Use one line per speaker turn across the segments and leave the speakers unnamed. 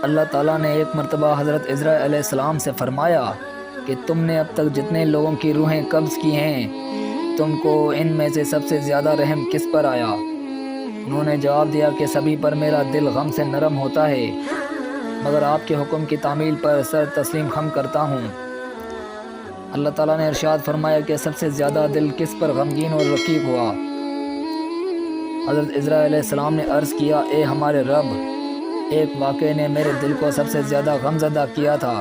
اللہ تعالیٰ نے ایک مرتبہ حضرت عزرا علیہ السلام سے فرمایا کہ تم نے اب تک جتنے لوگوں کی روحیں قبض کی ہیں، تم کو ان میں سے سب سے زیادہ رحم کس پر آیا؟ انہوں نے جواب دیا کہ سبھی پر میرا دل غم سے نرم ہوتا ہے، مگر آپ کے حکم کی تعمیل پر سر تسلیم خم کرتا ہوں۔ اللہ تعالیٰ نے ارشاد فرمایا کہ سب سے زیادہ دل کس پر غمگین اور رقیق ہوا؟ حضرت عزرا علیہ السلام نے عرض کیا، اے ہمارے رب، ایک واقعے نے میرے دل کو سب سے زیادہ غمزدہ کیا تھا،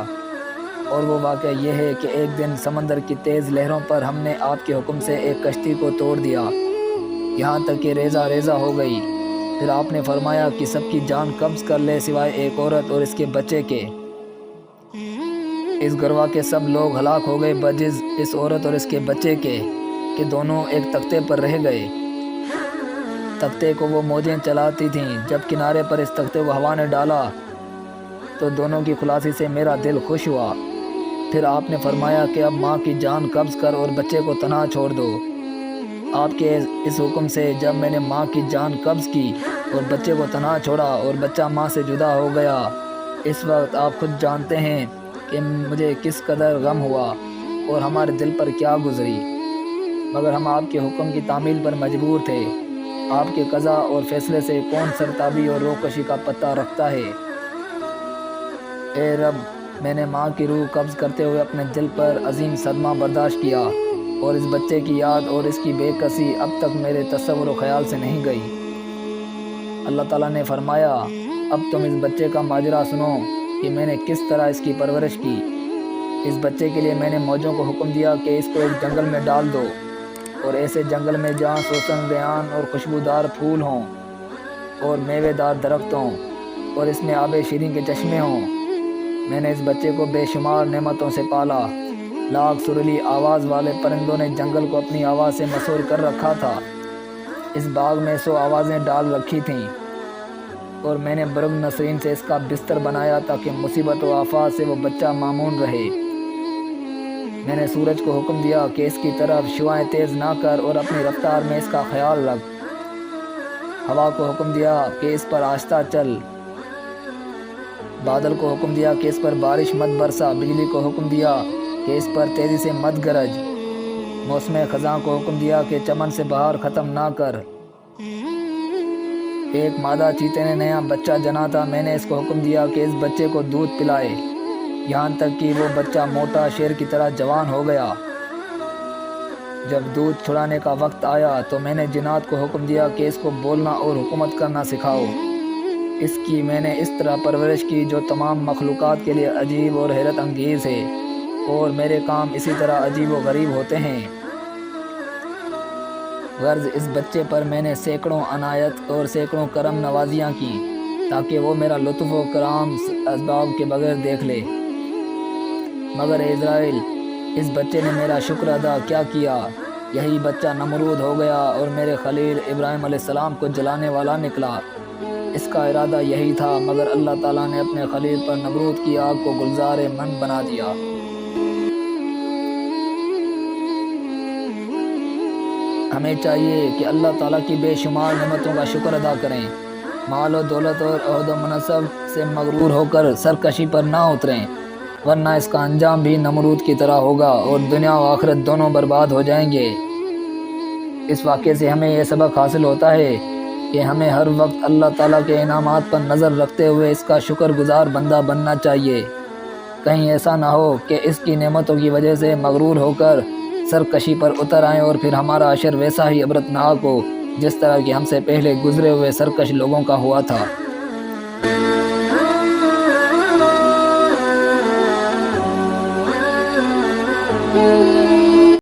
اور وہ واقعہ یہ ہے کہ ایک دن سمندر کی تیز لہروں پر ہم نے آپ کے حکم سے ایک کشتی کو توڑ دیا، یہاں تک کہ ریزہ ریزہ ہو گئی۔ پھر آپ نے فرمایا کہ سب کی جان قبض کر لے سوائے ایک عورت اور اس کے بچے کے۔ اس گروہ کے سب لوگ ہلاک ہو گئے بجز اس عورت اور اس کے بچے کے، کہ دونوں ایک تختے پر رہ گئے۔ تختے کو وہ موجیں چلاتی تھیں، جب کنارے پر اس تختے کو ہوا نے ڈالا تو دونوں کی خلاصی سے میرا دل خوش ہوا۔ پھر آپ نے فرمایا کہ اب ماں کی جان قبض کر اور بچے کو تنہا چھوڑ دو۔ آپ کے اس حکم سے جب میں نے ماں کی جان قبض کی اور بچے کو تنہا چھوڑا اور بچہ ماں سے جدا ہو گیا، اس وقت آپ خود جانتے ہیں کہ مجھے کس قدر غم ہوا اور ہمارے دل پر کیا گزری، مگر ہم آپ کے حکم کی تعمیل پر مجبور تھے۔ آپ کے قضا اور فیصلے سے کون سرتابی اور روکشی کا پتہ رکھتا ہے؟ اے رب، میں نے ماں کی روح قبض کرتے ہوئے اپنے دل پر عظیم صدمہ برداشت کیا، اور اس بچے کی یاد اور اس کی بے کسی اب تک میرے تصور و خیال سے نہیں گئی۔ اللہ تعالیٰ نے فرمایا، اب تم اس بچے کا ماجرا سنو کہ میں نے کس طرح اس کی پرورش کی۔ اس بچے کے لیے میں نے موجوں کو حکم دیا کہ اس کو ایک جنگل میں ڈال دو، اور ایسے جنگل میں جہاں سوسن، ریحان اور خوشبودار پھول ہوں اور میوے دار درخت ہوں، اور اس میں آب شیریں کے چشمے ہوں۔ میں نے اس بچے کو بے شمار نعمتوں سے پالا۔ لاکھ سریلی آواز والے پرندوں نے جنگل کو اپنی آواز سے مسحور کر رکھا تھا۔ اس باغ میں 100 آوازیں ڈال رکھی تھیں، اور میں نے برگ نسرین سے اس کا بستر بنایا تاکہ مصیبت و آفات سے وہ بچہ مامون رہے۔ میں نے سورج کو حکم دیا کہ اس کی طرف شعاعیں تیز نہ کر اور اپنی رفتار میں اس کا خیال رکھ۔ ہوا کو حکم دیا کہ اس پر آہستہ چل۔ بادل کو حکم دیا کہ اس پر بارش مت برسا۔ بجلی کو حکم دیا کہ اس پر تیزی سے مت گرج۔ موسم خزاں کو حکم دیا کہ چمن سے بہار ختم نہ کر۔ ایک مادہ چیتے نے نیا بچہ جنا تھا، میں نے اس کو حکم دیا کہ اس بچے کو دودھ پلائے، یہاں تک کہ وہ بچہ موٹا شیر کی طرح جوان ہو گیا۔ جب دودھ چھڑانے کا وقت آیا تو میں نے جنات کو حکم دیا کہ اس کو بولنا اور حکومت کرنا سکھاؤ۔ اس کی میں نے اس طرح پرورش کی جو تمام مخلوقات کے لیے عجیب اور حیرت انگیز ہے، اور میرے کام اسی طرح عجیب و غریب ہوتے ہیں۔ غرض اس بچے پر میں نے سینکڑوں عنایت اور سینکڑوں کرم نوازیاں کی، تاکہ وہ میرا لطف و کرام اسباب کے بغیر دیکھ لے۔ مگر اے اسرائیل، اس بچے نے میرا شکر ادا کیا کیا؟ یہی بچہ نمرود ہو گیا اور میرے خلیل ابراہیم علیہ السلام کو جلانے والا نکلا۔ اس کا ارادہ یہی تھا، مگر اللہ تعالیٰ نے اپنے خلیل پر نمرود کی آگ کو گلزار من بنا دیا۔ ہمیں چاہیے کہ اللہ تعالیٰ کی بے شمار نعمتوں کا شکر ادا کریں، مال و دولت اور عہد و منصب سے مغرور ہو کر سرکشی پر نہ اتریں، ورنہ اس کا انجام بھی نمرود کی طرح ہوگا اور دنیا و آخرت دونوں برباد ہو جائیں گے۔ اس واقعے سے ہمیں یہ سبق حاصل ہوتا ہے کہ ہمیں ہر وقت اللہ تعالیٰ کے انعامات پر نظر رکھتے ہوئے اس کا شکر گزار بندہ بننا چاہیے۔ کہیں ایسا نہ ہو کہ اس کی نعمتوں کی وجہ سے مغرور ہو کر سرکشی پر اتر آئیں اور پھر ہمارا حشر ویسا ہی عبرتناک ہو جس طرح کہ ہم سے پہلے گزرے ہوئے سرکش لوگوں کا ہوا تھا۔